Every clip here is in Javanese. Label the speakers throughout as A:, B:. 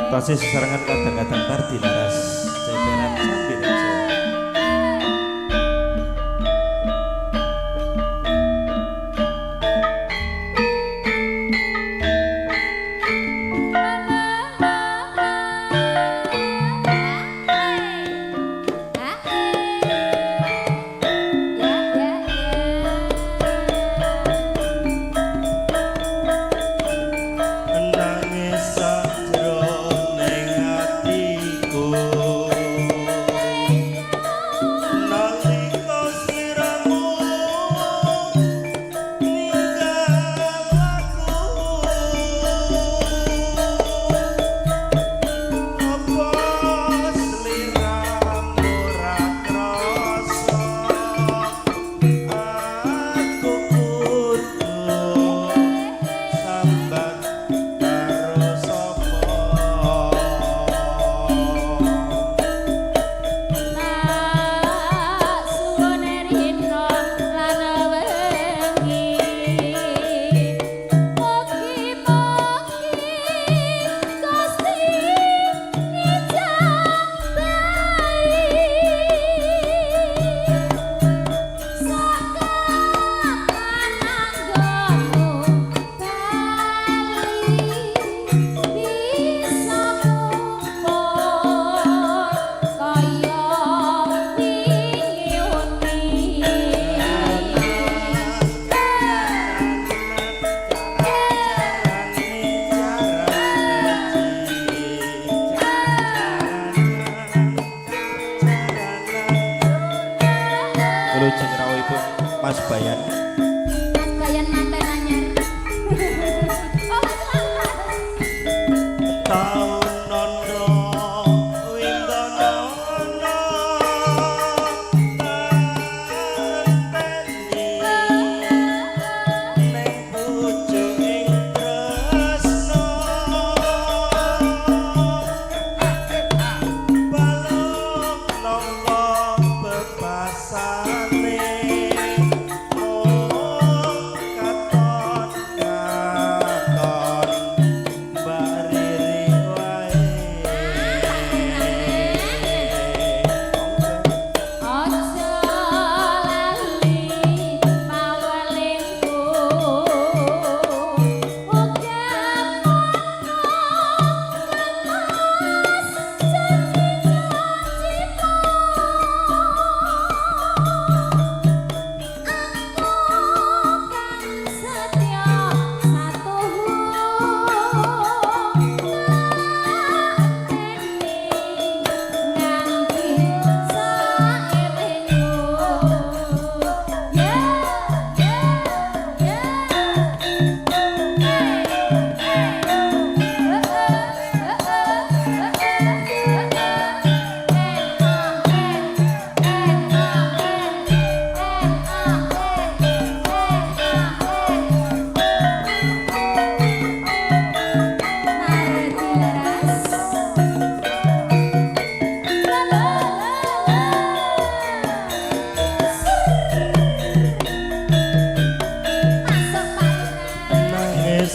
A: Tasih sesarengan kadang-kadang tardi laras ceperan sambil rejo. Mas Bayan.
B: Mas Bayan manten anyar.
A: Taun nondo wingono tanteni ning pucuking tresno balung nongko bebasane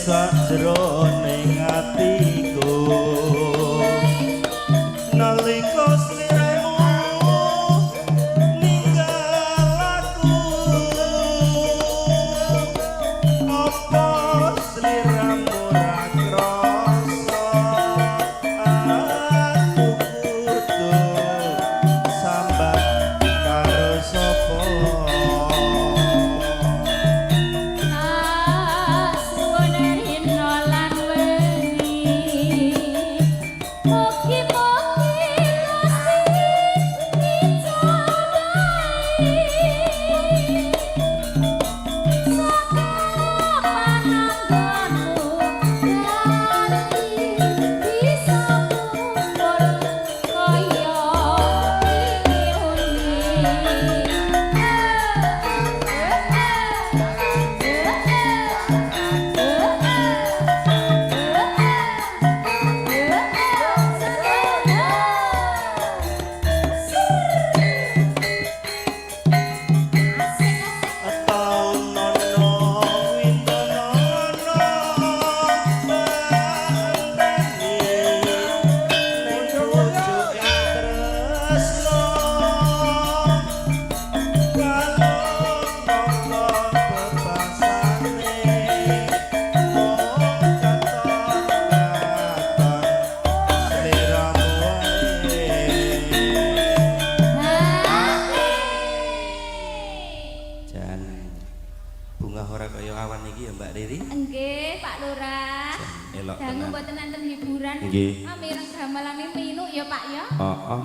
A: sajroning atiku nalika sliramu ninggal aku apa sliramu ra krasa aku kudu sambat karo sapa.
B: Suwon rino lan wengi hiburan.
A: Nggih.
B: Mireng gamelane minuk ya Pak ya.
A: Heeh.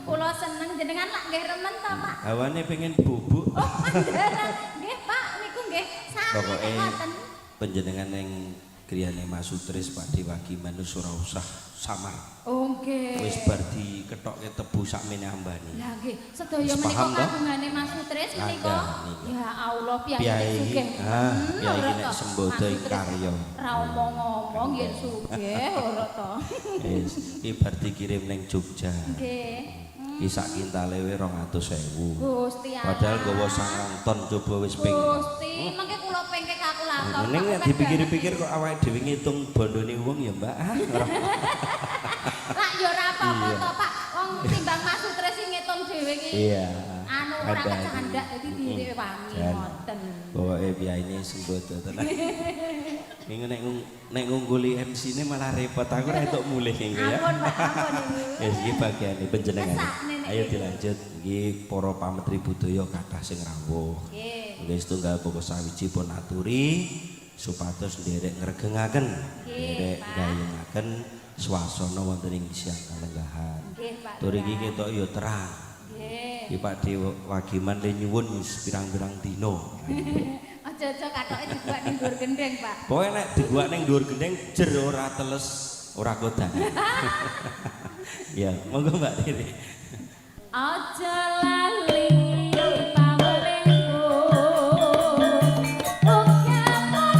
B: Kula seneng jenengan lak nggih remen to Pak.
A: Hawane pengen bubuk.
B: Oh, panjenengan. Nggih Pak, niku nggih sami
A: Pokoke
B: ngoten.
A: panjenengan ning griyane Mas Sutris Pak Dewagiman wis ora usah samar.
B: Oh nggih.
A: Wis bar diketokke tebu sakmene ambane.
B: Lah nggih, sedaya
A: Wis
B: menika
A: paham, toh?
B: kagungane Mas Sutris menika.
A: Ada, nika.
B: Ya Allah, piyai
A: Piyai,
B: sugih.
A: piyai
B: ora
A: nek
B: toh?
A: sembodo ing
B: Mas Sutris
A: karya.
B: Ra omong-omong yen sugih ora to.
A: Wis iki bar dikirim ning Jogja.
B: Nggih.
A: Iki sak kintale 200.000.
B: Gusti Allah.
A: Padahal gawa 9 ton coba wis ping.
B: Gusti, mengke kula pengke kalkulator.
A: Ning nek dipikir-pikir kok awake dhewe ngitung bondone wong ya, Mbak.
B: Lah ya ora apa-apa to, Pak. Wong timbang Mas Sutris sing ngitung dhewe iki.
A: Iya.
B: Anu ora kecandak dadi direwangi ngoten.
A: Pokoke piyaine sembodo tenan. Minggu nek ngungguli MC-ne malah repot aku ora entuk mulih ngene ya.
B: Ampun, Pak, ampun niku.
A: Wis iki bagiane panjenengan.
B: Kesak, Nenek.
A: Ayo dilanjut. Iki para pametri budaya kathah sing rawuh.
B: Nggih.
A: Nggih setunggal pokok sawiji pun aturi supados nderek ngregengaken, nderek gayengaken swasana wonten ing siang kalenggahan.
B: Nggih, Pak.
A: Tur iki ketok ya terang.
B: Nggih.
A: Iki Pak Dewagiman le nyuwun wis pirang-pirang dina.
B: Aja-aja katoke dibuat ning dhuwur gendeng, Pak.
A: Pokoke nek dibuat ning dhuwur gendeng jer ora teles, ora kodan. Ya, monggo Mbak Tiri.
B: Aja lali pamrihku. Oke Mas.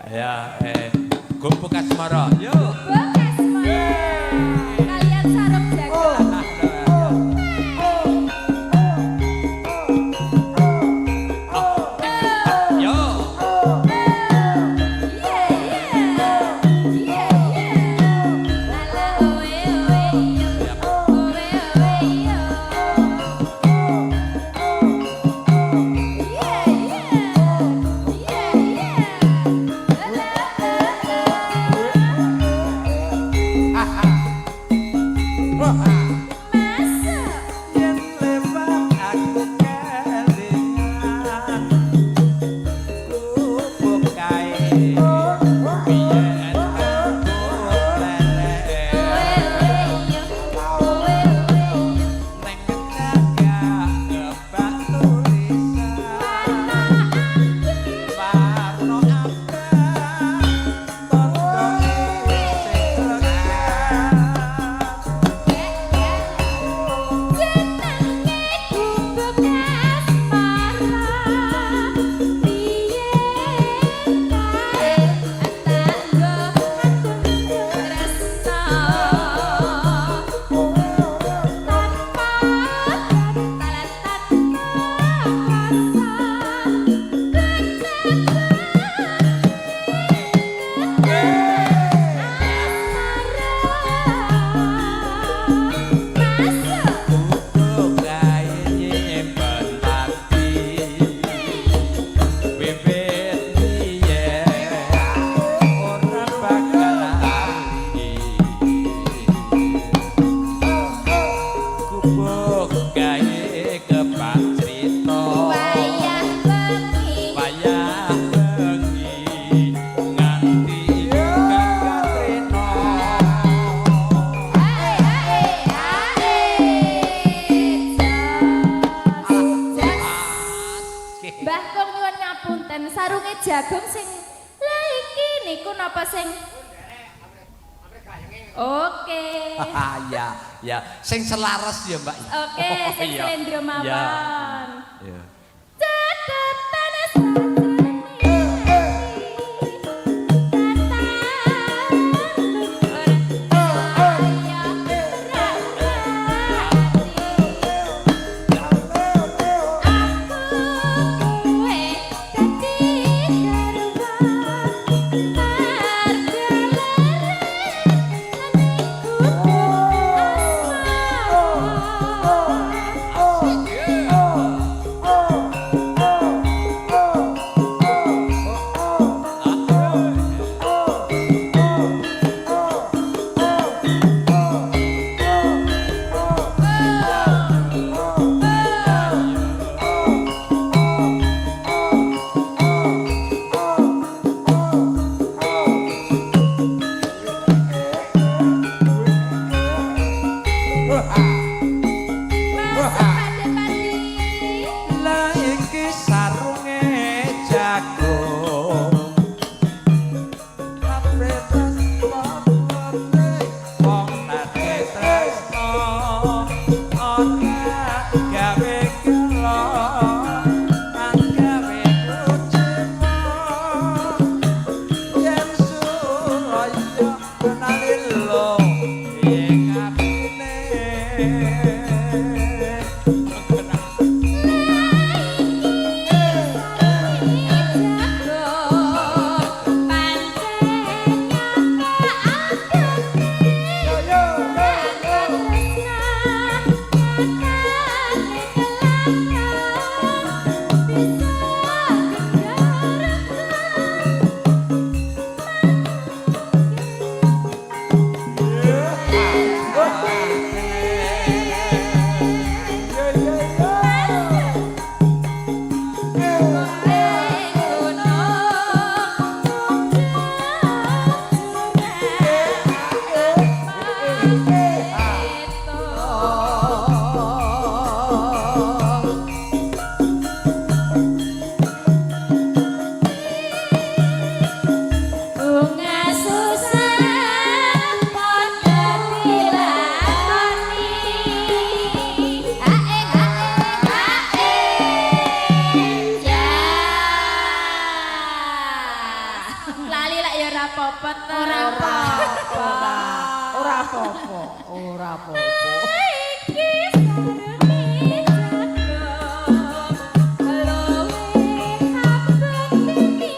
C: Ya, Gubuk Asmara. Yo.
B: Kalian sarung jaga.
C: Yo. Yen lewat aku kelingan gubuk kae biyen aku lelek neng jaga kebak tulisan warna abang bondo isih lega. Gubuk kae nyimpen ati wiwit biyen ora bakal lali. Gubuk kae kebak crita wayah bengi nganti kakatrena.
B: Mbah kok nyuwun ngapunten, sarunge jagung sing lha iki niku napa sing Oke.
C: Ya, ya, sing selaras ya, Mbak.
B: Oke, sing
C: iya.
B: slendro mawon.
C: Ya.
B: Cetetane sajane. apa-apa ta.
D: Ora apa-apa. Ora apa-apa.
B: Iki sarungi jagung luwe abot iki.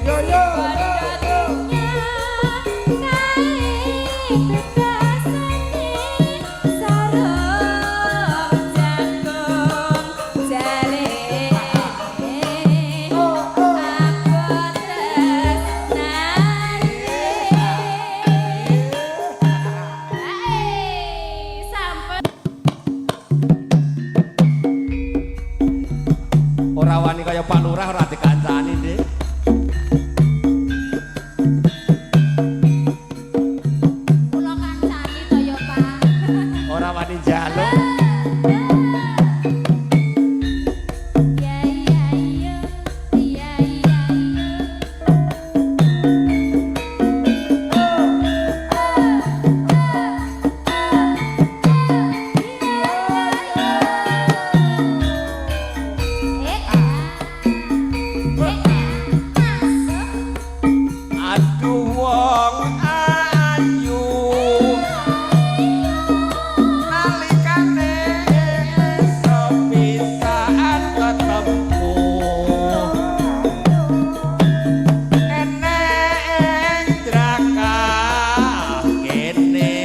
D: Yo yo.
B: Padanya kae bebasane sarung jagung jare abot tresnane. Sampun
C: Ora wani kaya Pak Lurah ora dikancani, Dik.
B: kula kancani to ya, Pak.
C: Ora wani njaluk.
B: Ya ya ya. Ya ya
C: Aduh wong ayu nalikane sepisan ketemu enek draka kene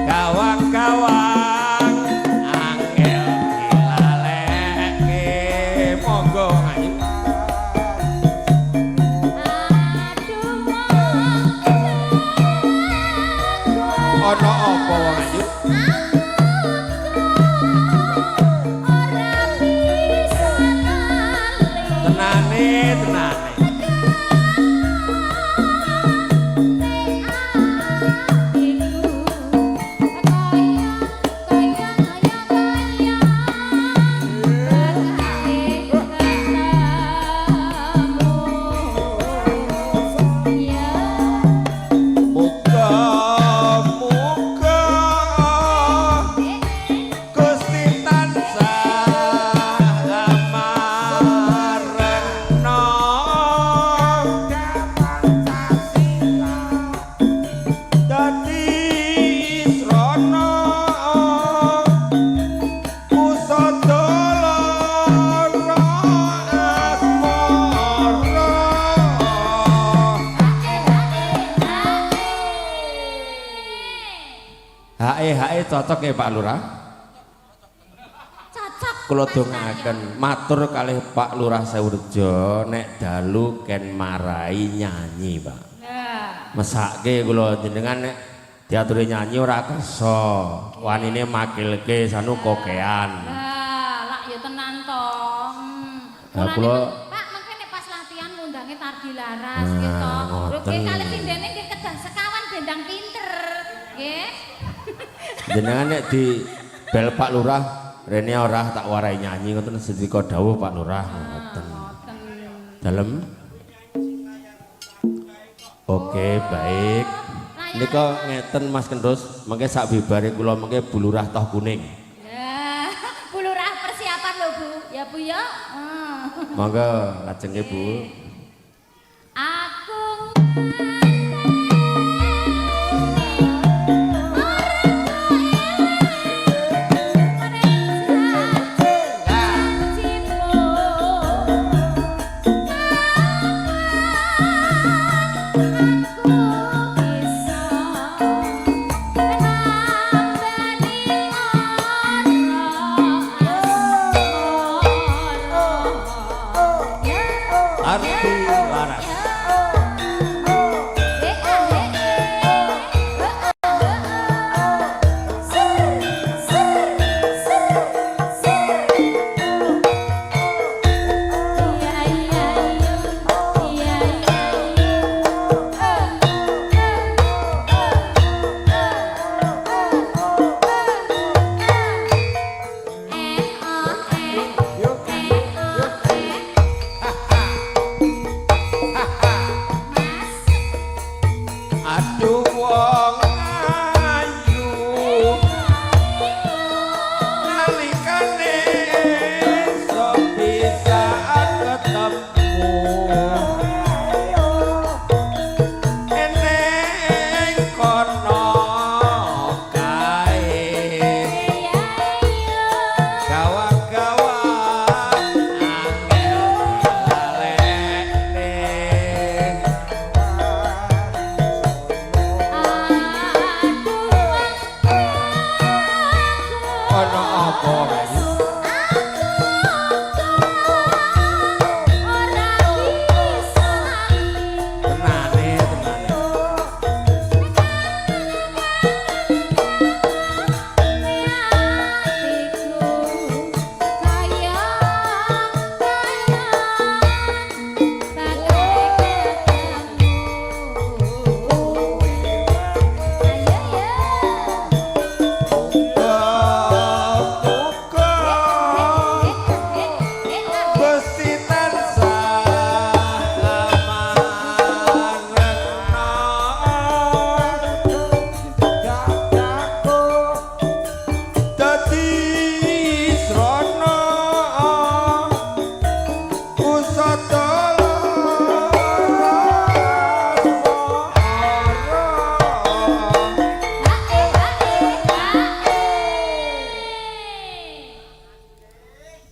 C: gawang-gawang angel dilaleke monggo ayu. Ono apa wong ayu? Tenane, tenane. Muga-muga Gusti tansah amarena dadi srana usadala asmara. Hae cocok ya Pak Lurah.
B: Cocok.
C: Kula dongaaken matur kalih Pak Lurah Sewurjo nek dalu ken marai nyanyi, Pak.
B: Nah,
C: Mesake kula jenengan nek diaturi nyanyi ora kersa. Wanine makilke sanu kokean.
B: lak ya tenan to.
C: Lah, kula-
B: Pak, mengke pas latihan ngundange Tardi Laras gitu.
C: ngoten.
B: Nggih kalih sindene nggih kedah sekawan bendang pinter. Nggih.
C: Jenengan nek di bel Pak Lurah rene ora tak warai nyanyi ngoten sedika dawuh Pak Lurah ngoten.
B: Ngoten.
C: Dalem. Oke, baik. Nika ngeten Mas Kendus, mengke sak bibare kula mengke Bu Lurah toh kuning.
B: Ya, Bu Lurah persiapan lho, Bu. Ya, Bu ya.
C: Monggo lajenge Bu.
B: Aku
C: Arti laras.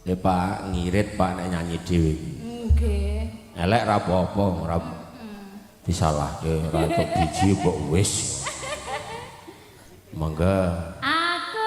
C: Ya Pak ngirit Pak nek nyanyi dhewe iki.
B: Nggih.
C: Elek ra apa-apa, ora disalahke, ora entuk biji kok wis. Mangga.
B: Aku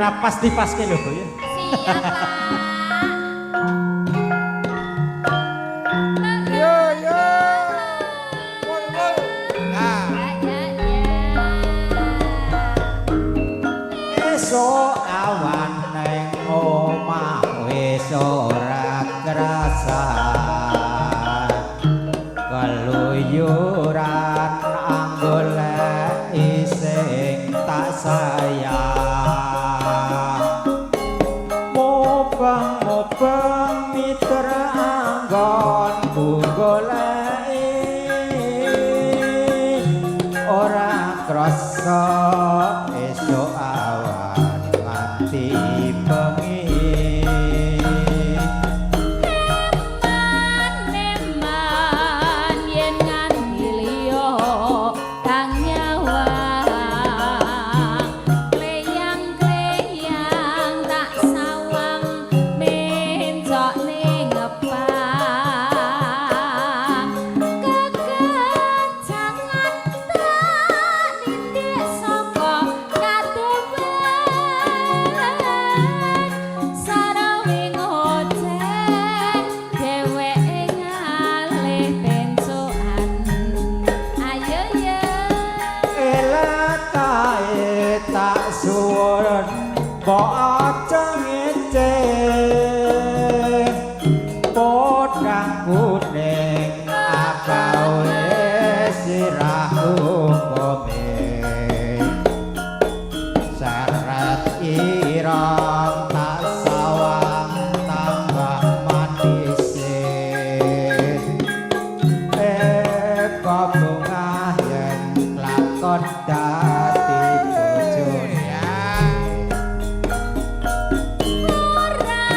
E: ora pas dipaske lho ya.
B: Siap, Pak.
F: Yo yo. Mul mul. Nah.
B: Ya, ya.
E: Esuk awan neng omah wis ora kerasa keluyuran anggolek sing tak sayang mubeng mitra anggonku goleki ora krasa esuk awan nganti bengi
B: Neman yen nganti liya kang nyawang kleyang-kleyang tak sawang mencok ning ngepang kekencangan tak nindik saka kadowen sarawe ngoceh dheweke ngalih pencokan ayo ya
E: elakae tak suwun mbok aja ngece podang kuning agawe sirahku kome seret irang tak sawang tambah manise kabungah yen lakon dadi bojone
B: ora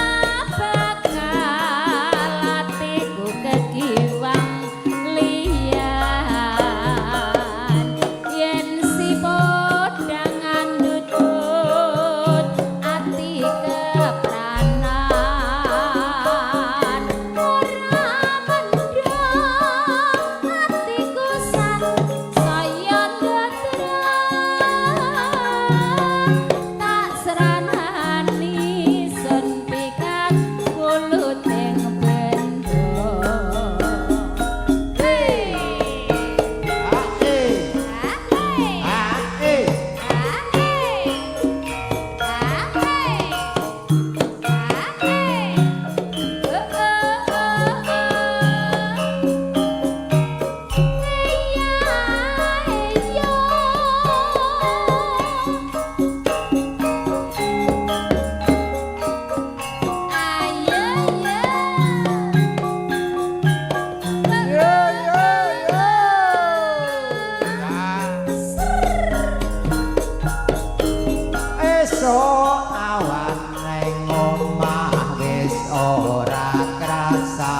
B: bakal atiku kekiwang liyan yen si podang ngandutut ati kepranan ora mendhong atiku saya tak seranani sun pikat kulut ing bendo
E: ae ae
F: Yo yo yo. Nah.
E: esuk awan neng omah wis ora krasa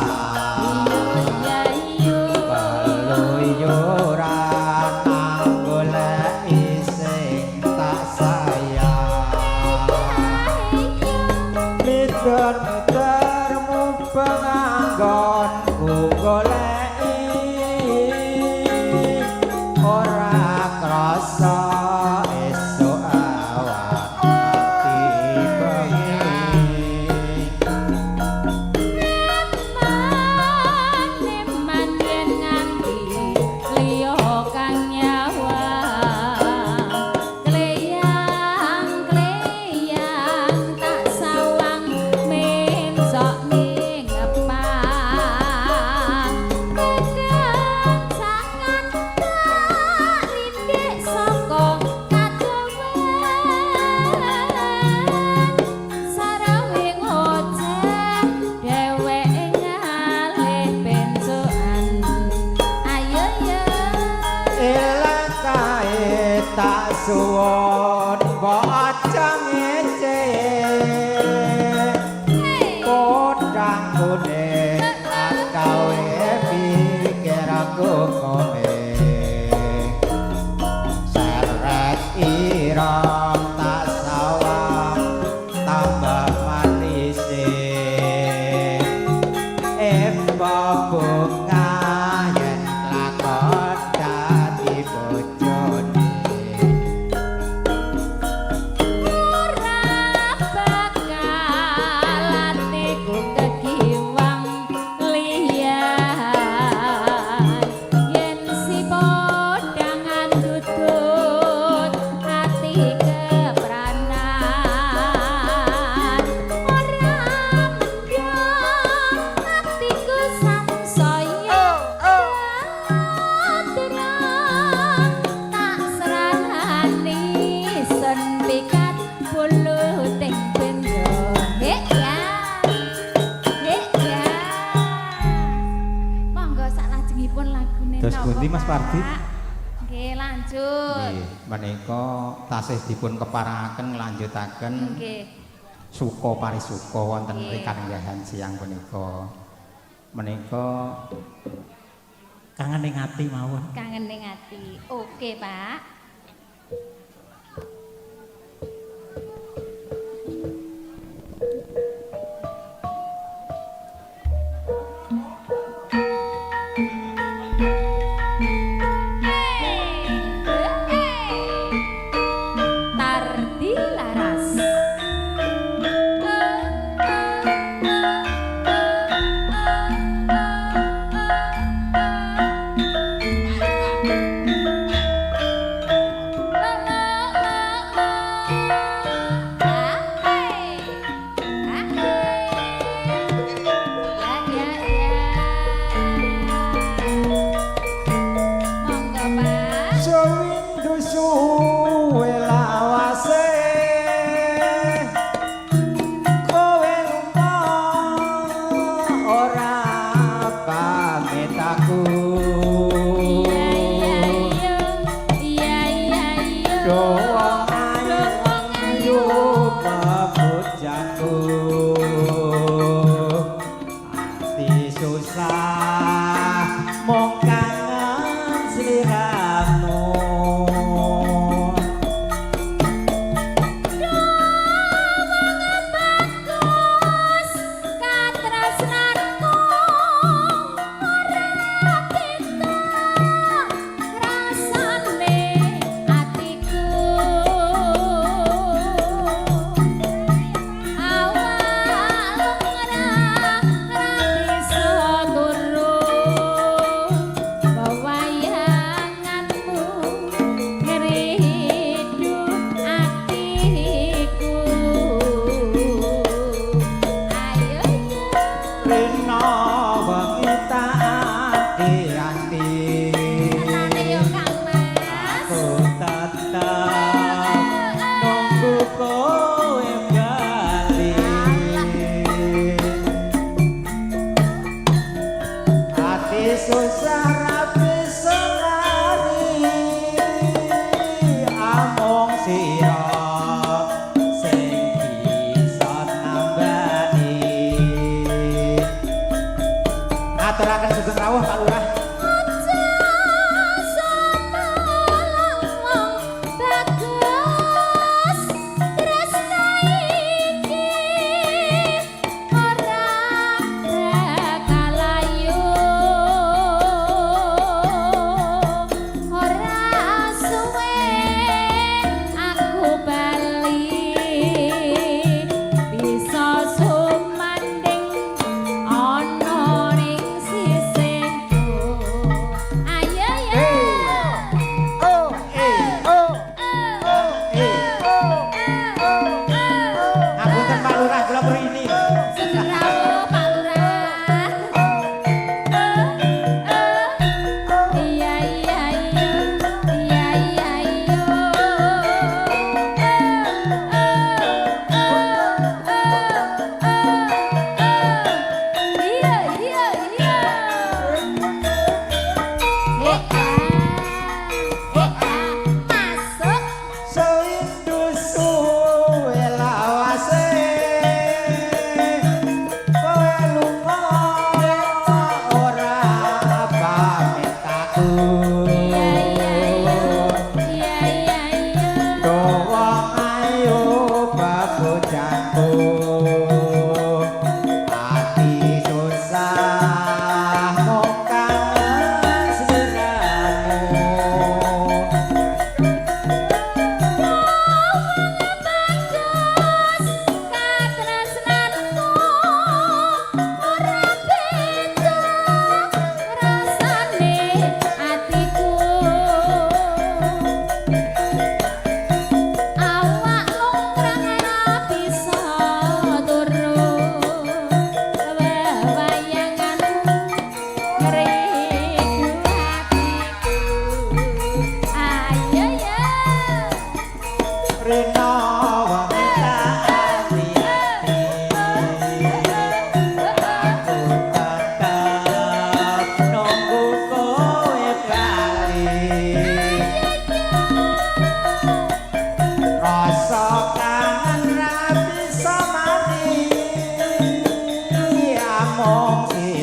E: keluyuran anggoleki sing tak sayang mitur-mitur mubeng anggonku goleki ora krasa esuk awan nganti bengi
B: Neman yen nganti liya kang nyawang kleyang-kleyang tak sawang mencok ning ngepang kekencangan tak nindik saka kadowen sarawe ngoceh dheweke ngalih pencokan ayo ya
E: elakae tak suwun mbok aja ngece podang kuning agawe pikir aku kome seret irang tak sawang tambah manise babungah yen lakon dadi bojone
B: ora
E: pundi Mas Pardi?
B: Nggih, lanjut.
E: Nggih, menika tasih dipun keparengaken nglanjutaken
B: Nggih.
E: suka parisuka wonten
B: Nggih.
E: rekaninggahan siang punika. Menika kangen ing ati mawon.
B: Kangen ning ati. Oke, Pak. Tardi laras.
E: Sewindu suwe lawase kowe lunga ora pamit aku doang ayu pemujaku ati susah mong kangen sliramu Rena wengi tak ati-ati aku tetep nunggu kowe bali ati susah ra bisa lari among sira sing bisa nambani aturaken sugeng rawuh Pak Lurah.
B: Sumanding ana ning sisihku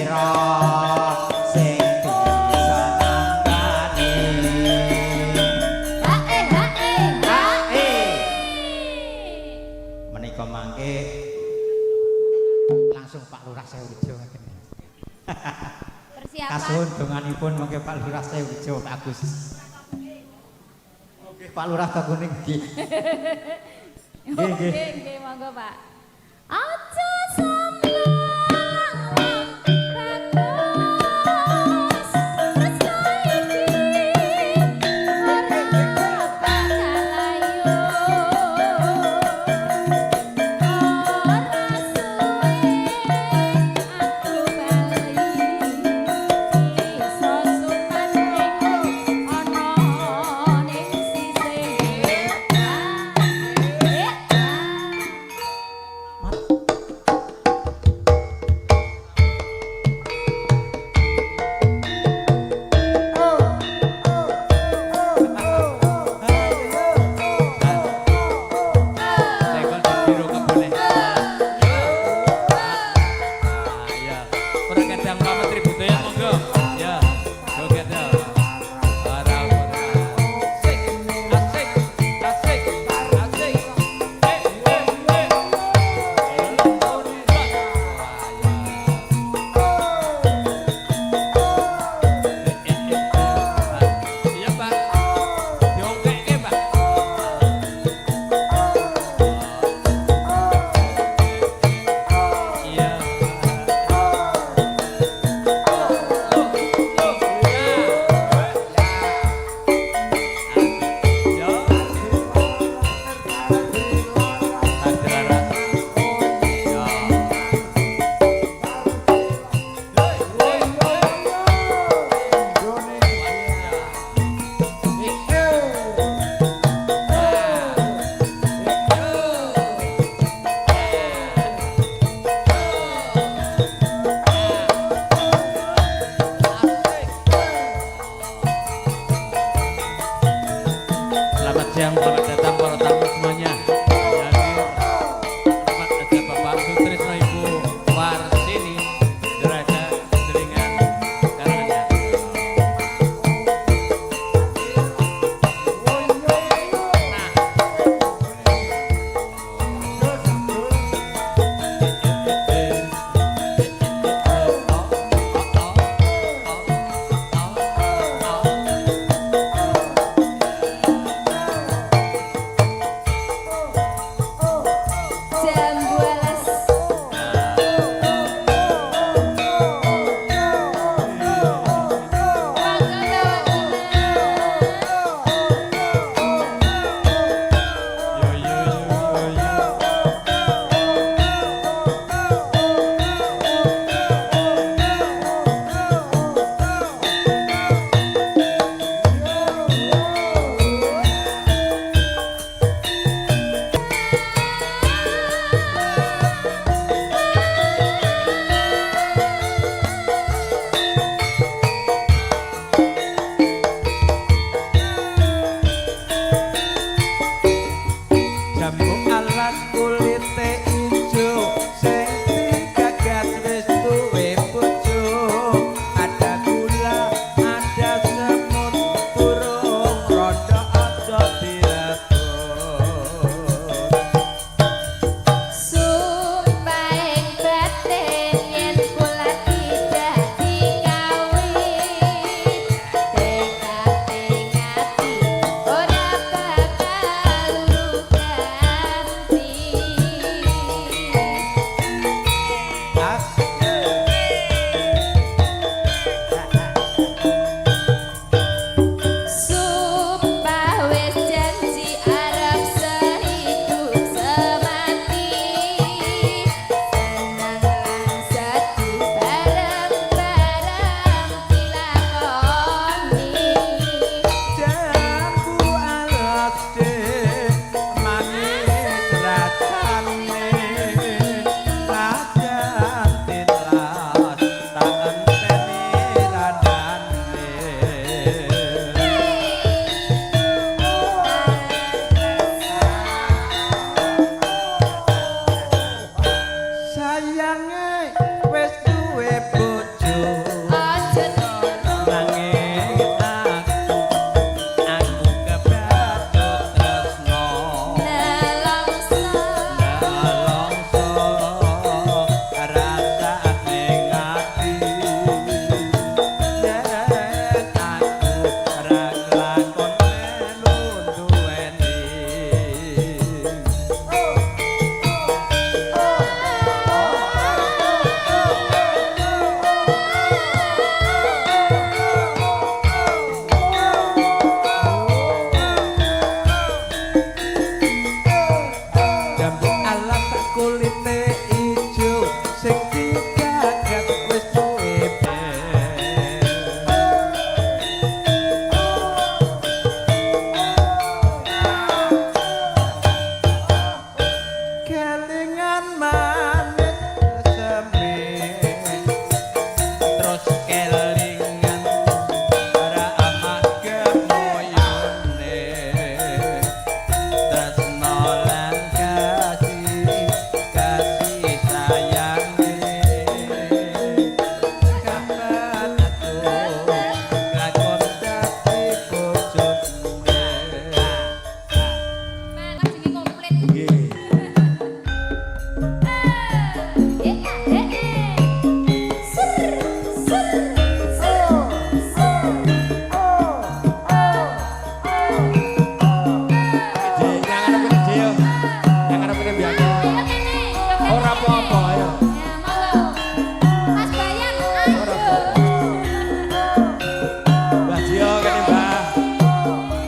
E: sira sing bisa nangkani hae menika mangke langsung Pak Lurah Sewujo ngeten
B: Persiapan.
E: kasuhun donganipun mangke Pak Lurah Sewujo Pak Agus oke Pak Lurah Baguning nggih nggih nggih
B: Nggih, monggo Pak. Aja samblang bagus tresno iki ora bakal ayu ora suwe aku bali iso supaning ana ning sisih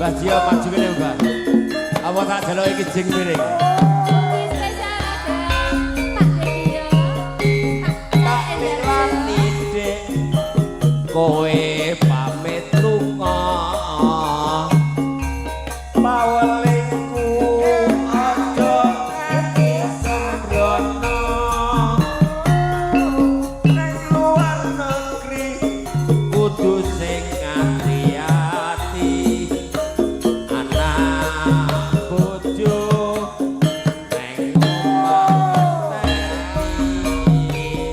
C: Mbah Dio maju kene Mbah. Apa tak delok iki jeng miring.
B: Spesial Pak Dedio.
C: Tak lilani Dik. Kowe pamit lunga. Pawelingku aja nganti sembrono. Nang luar negeri kudu sing ati-ati. Anak bojo neng omah teni.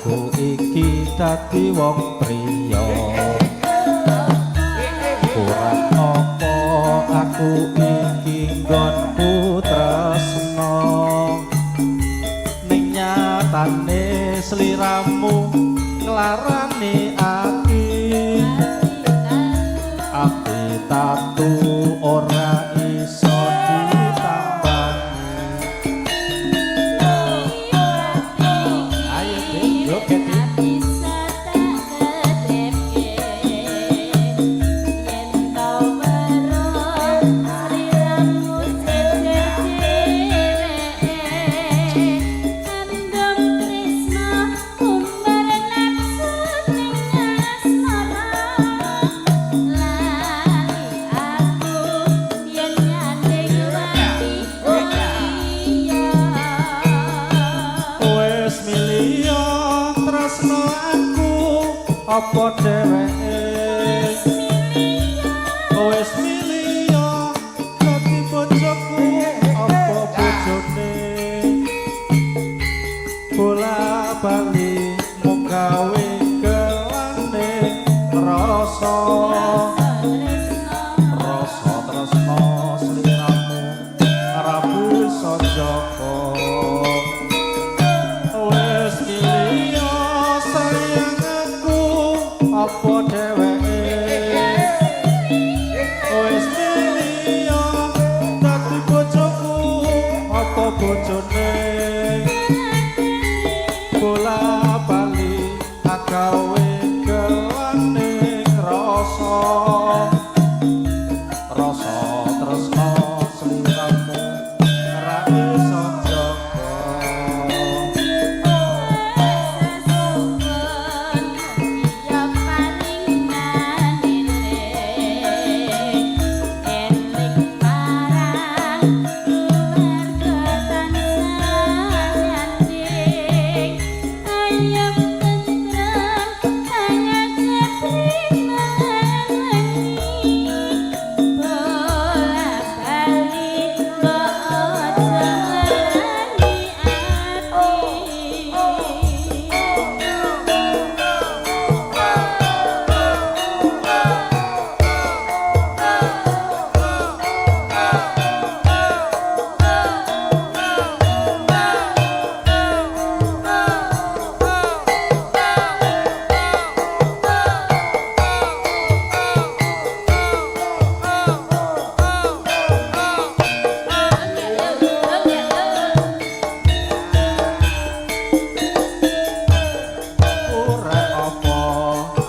E: aku iki dadi wong priya kurang apa aku iki nggonku tresno ning nyatane sliramu nglarani ati api tatu ora iso ditambani ayo yo keti wis milio tresno aku apa dheweke wis milio dadi bojoku apa bojone bola bali mung gawe kelane rasa rasa tresno sliramu ora bisa joko wis milio sayang aku apa dheweke wis milio dadi bojoku apa bojone bola bali agawe kelane rasa rasa tresno sliramu ora iso joko ora apa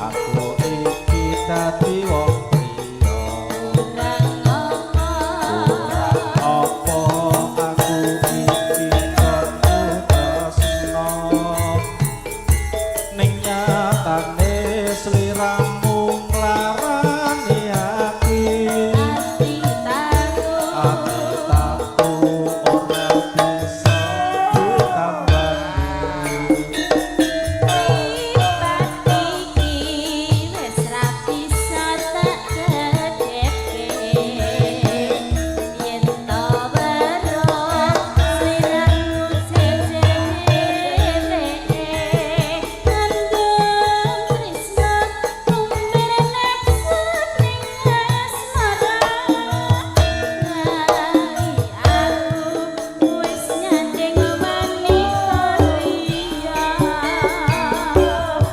E: aku iki dadi wong priya ora apa aku iki nggonku tresno ning nyatane sliramu nglarani ati ati tatu ora bisa ditambani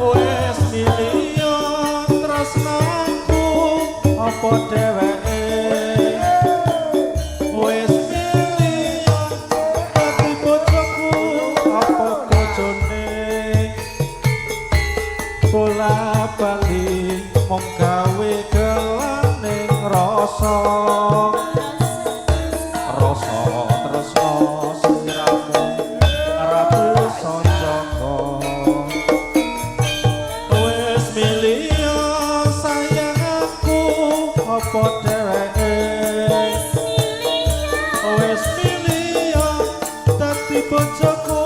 E: wis milio tresnaku apa dheweke wis milio dadi bojoku apa bojone bola bali mung gawe kelane rasa rasa tresno sliramu ora bisa joko wis milio sayang aku apa dheweke wis milio dadi bojoku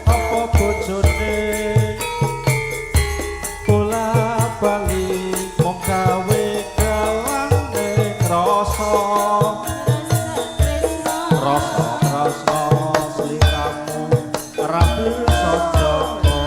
E: apa bojone bola bali mung gawe kelane rasa rasa tresno sliramu ora bisa joko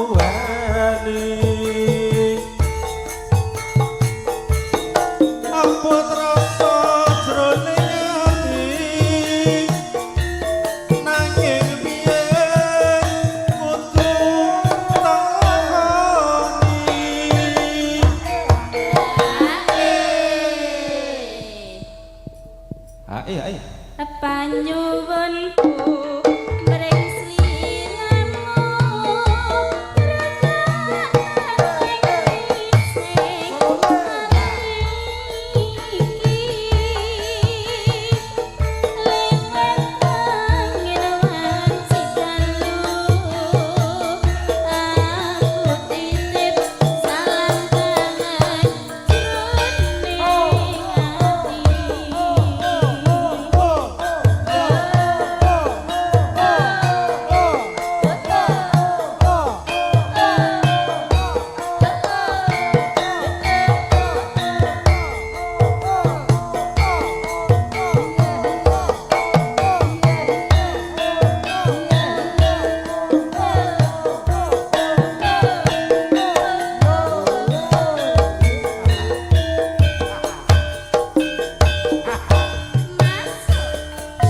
A: duweni abot rasa jroning ati nanging biyen kudu takoni ae
B: Panyuwunku mring sliramu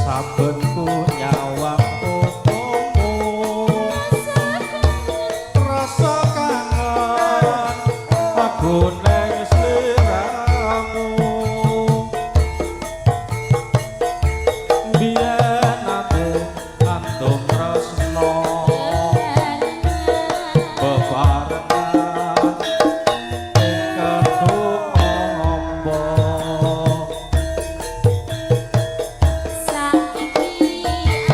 A: saben ku nyawang utumu rasa kangen aku neng sliramu biyen ate antum tresno bebarengan ing kedung ombo
B: saiki ada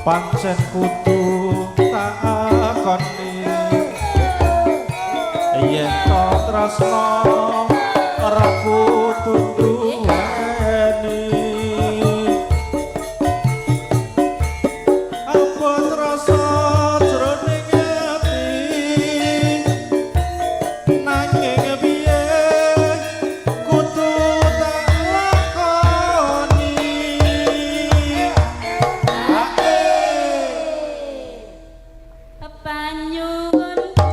A: pancen kudu takoni yen to tresno ora kudu duweni apa rasa jroning ati nanging biyen kudu tak lakoni
B: Panyuwunku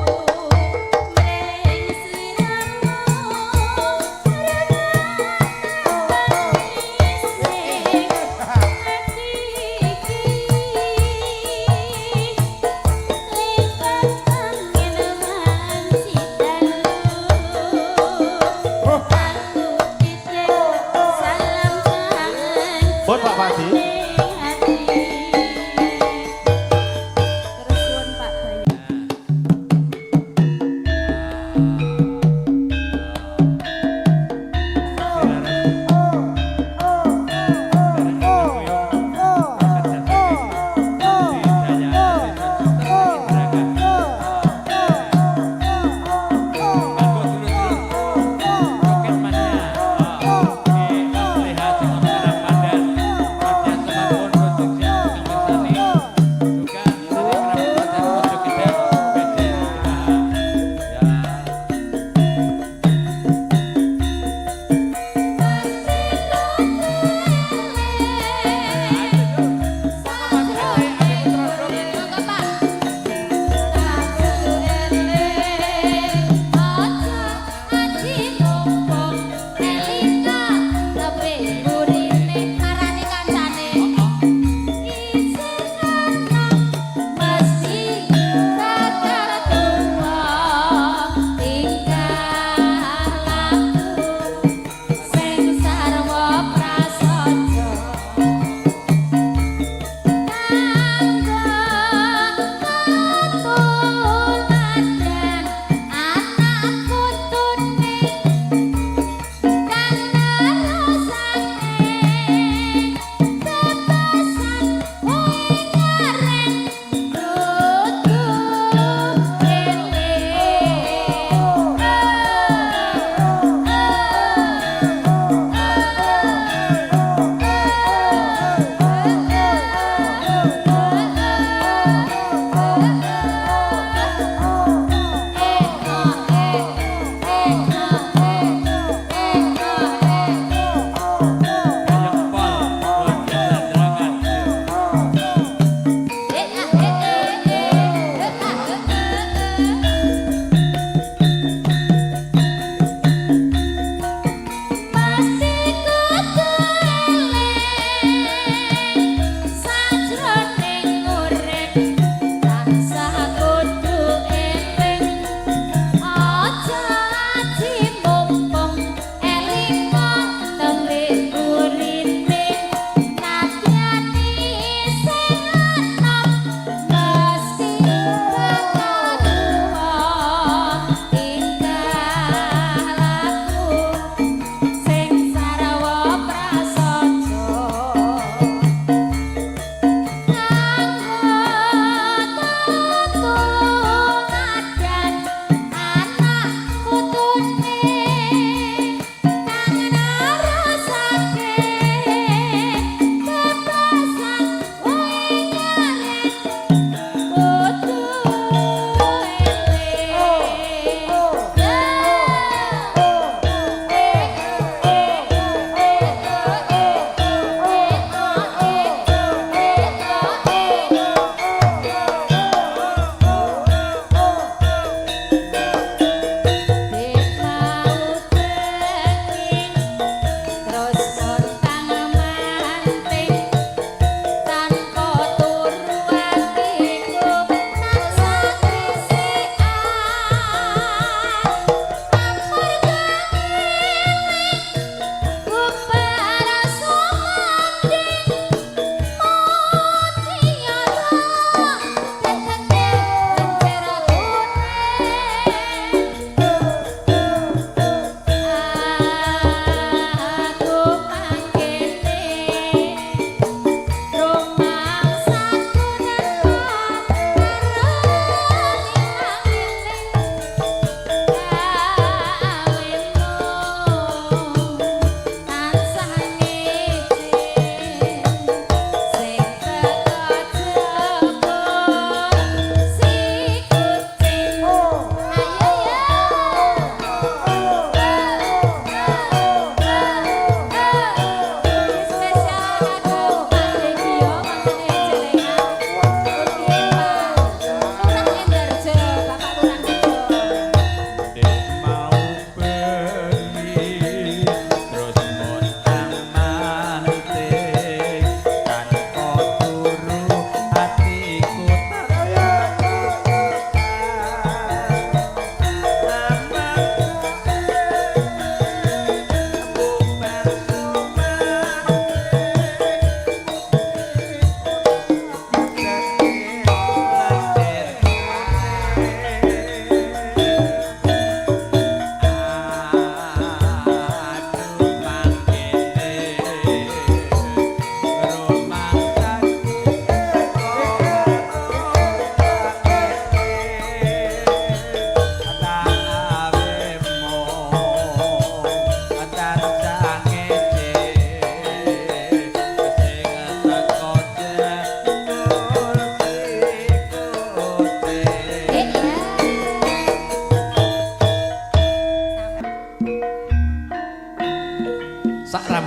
B: mring sliramu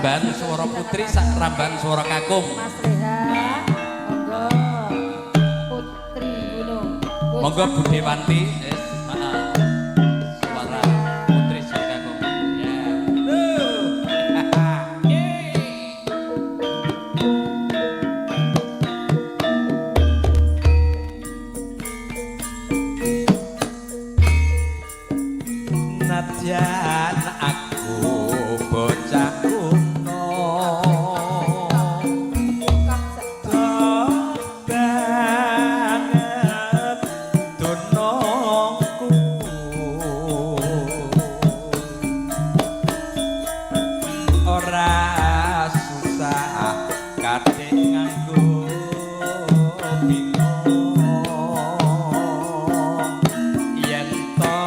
G: ramban swara putri sak ramban swara kakung.
D: Mas Reha, monggo Putri Gunung.
G: Monggo Bu Dewanti. Suara putri swara kakung. Ya.
A: Nadyan aku bocah kuno banget dunungku ora susah kadek nganggo bingung yen to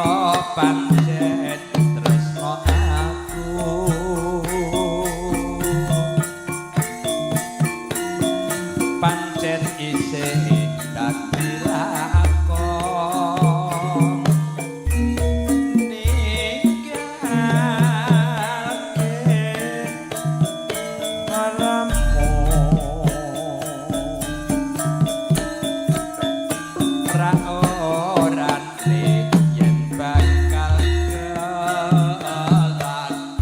A: pancen tresno aku pancen isih dadi lakon ninggalke malammu ra ora yen bakal kelakon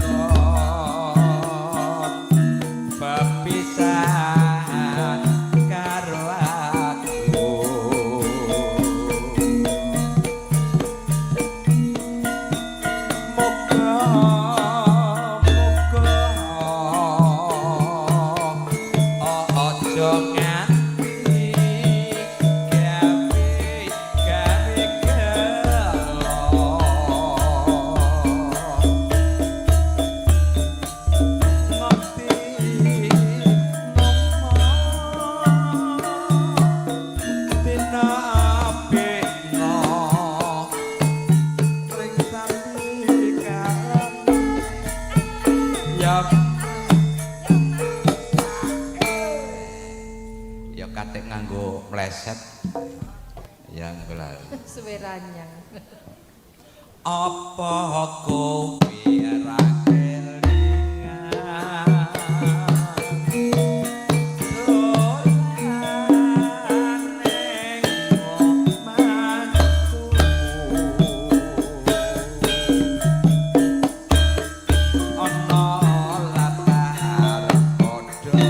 A: pepisahan karo aku ojo nganti gawe gelo ngerti dina beno ring sambi karep ya katik nganggo mleset ya ngono
D: Suwe ranyang.
A: apa kowe ora kelingan dolan ning omahku ana latar padha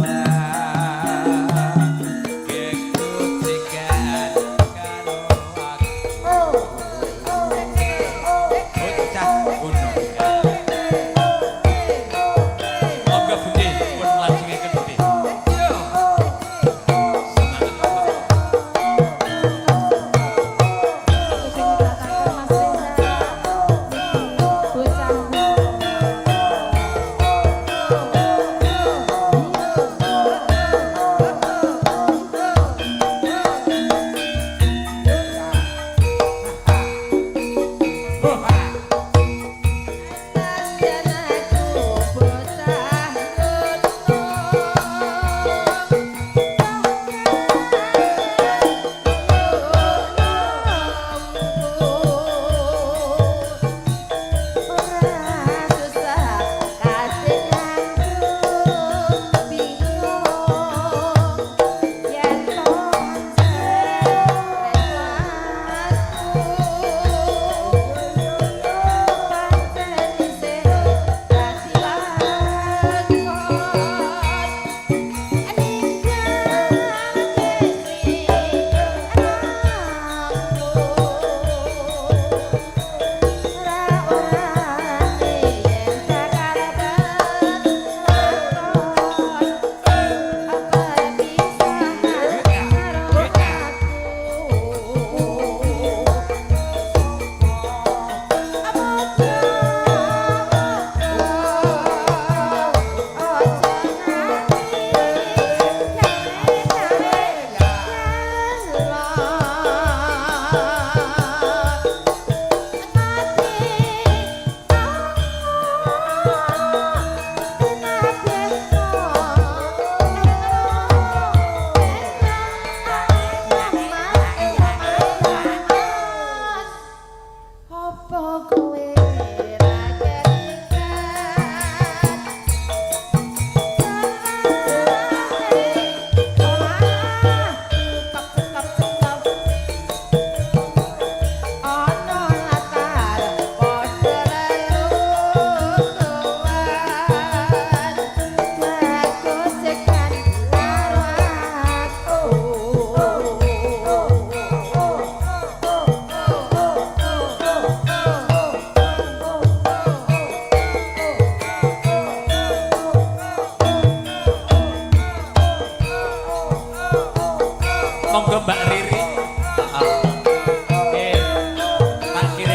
A: lungguhan kekutikan karo aku bocah gunung monggo Budi pun lajengaken Budi yo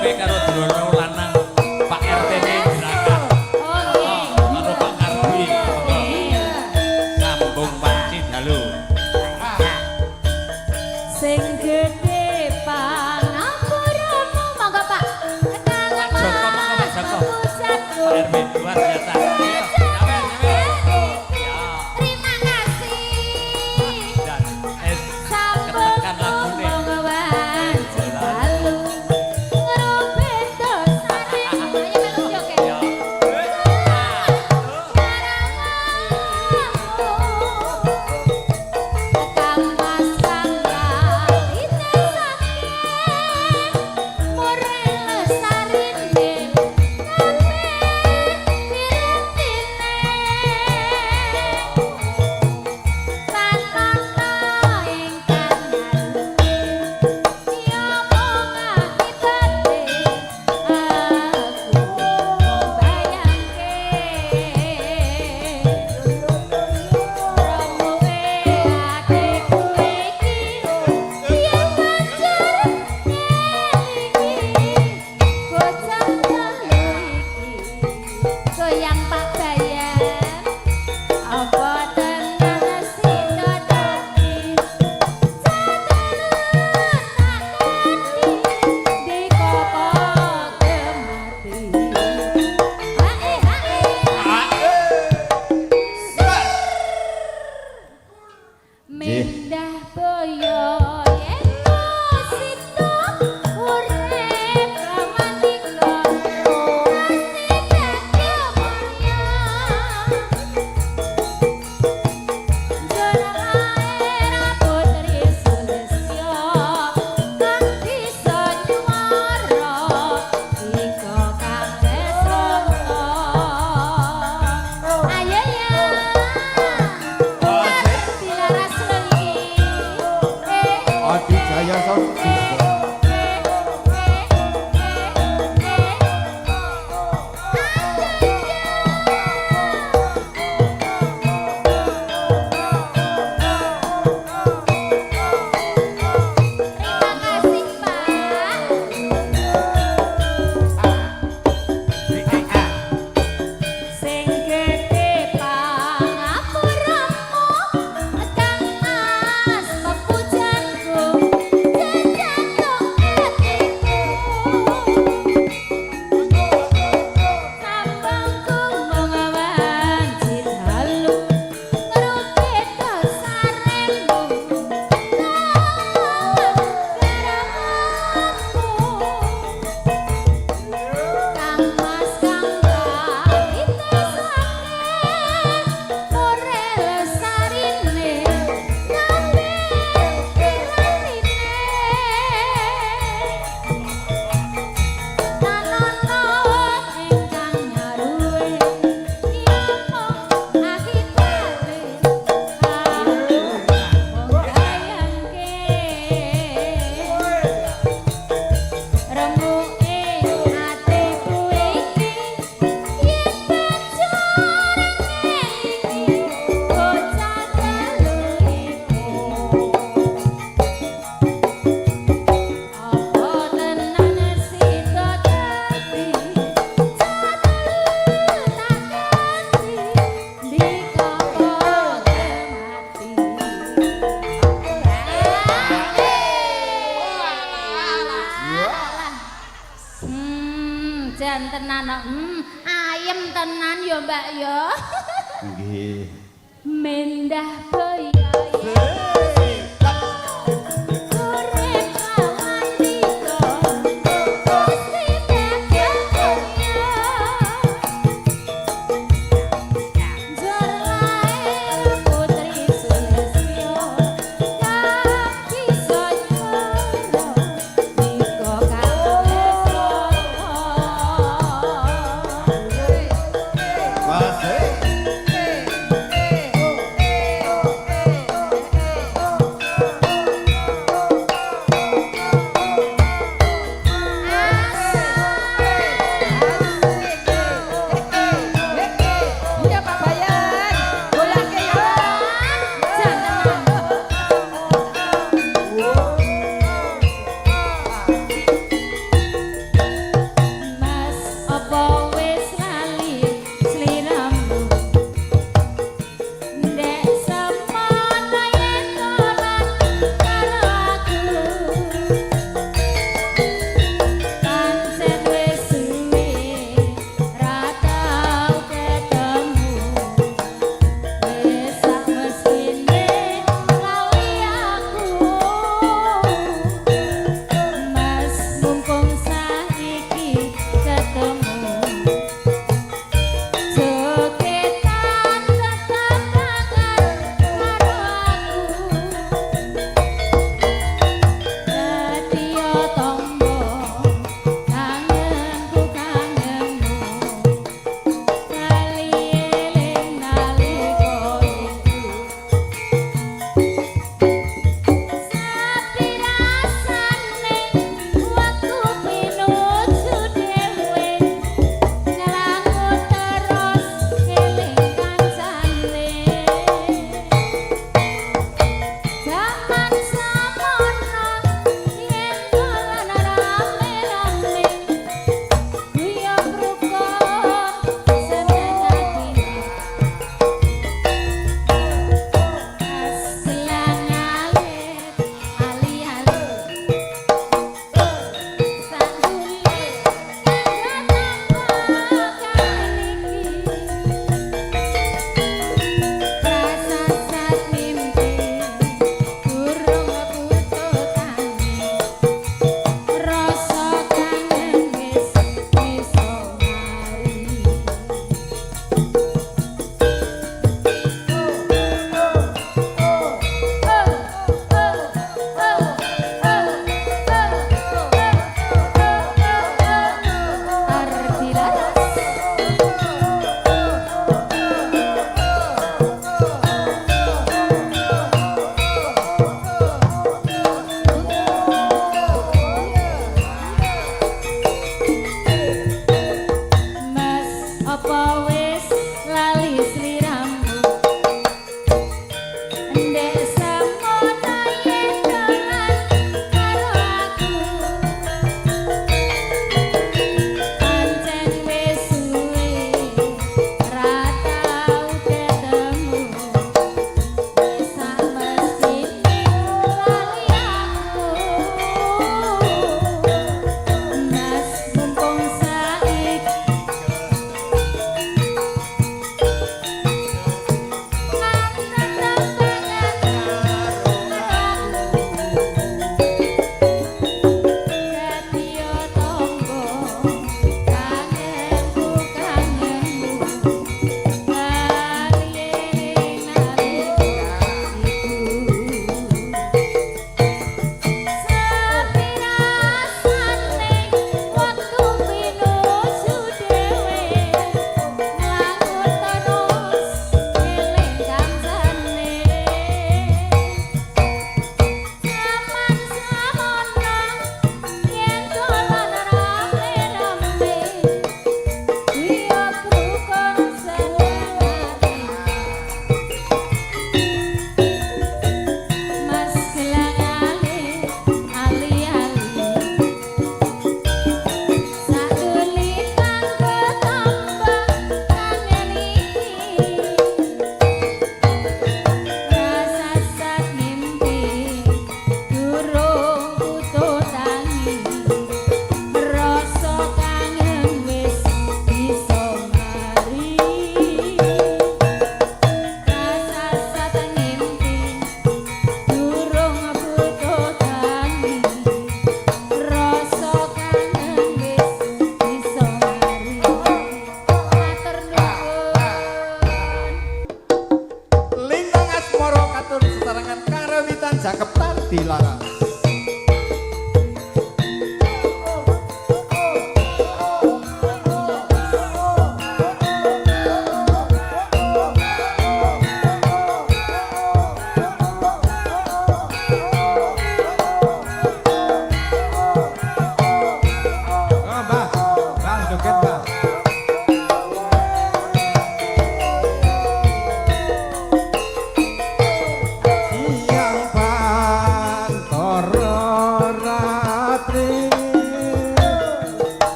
G: kowe karo Drono lanang Pak RT ne Jerakan.
B: Oh nggih.
G: Karo Pak Kardi. Monggo. Sambung panci dalu.
B: Sing gedhe pangapuramu monggo Pak.
G: Pak Joko monggo Pak Joko. Pak RW luar biasa. Ayo, nyawer, nyawer. Ya.
B: Terima kasih.
G: Dan es
B: Sampun
G: ketekan lagune.
B: monggo wanci dalu. Ngrobet dosane. Ayo melu joget.
G: Ya. Goyang Pak Bayan, apa tenan sida dadi di kopok kemati. Mendah boyo yen sida urip romantika.
F: Adi Jaya Sound.
B: Jan tenan ayem tenan ya Mbak ya.
E: Nggih.
B: Mendah boyo
F: Wasih.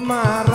F: mar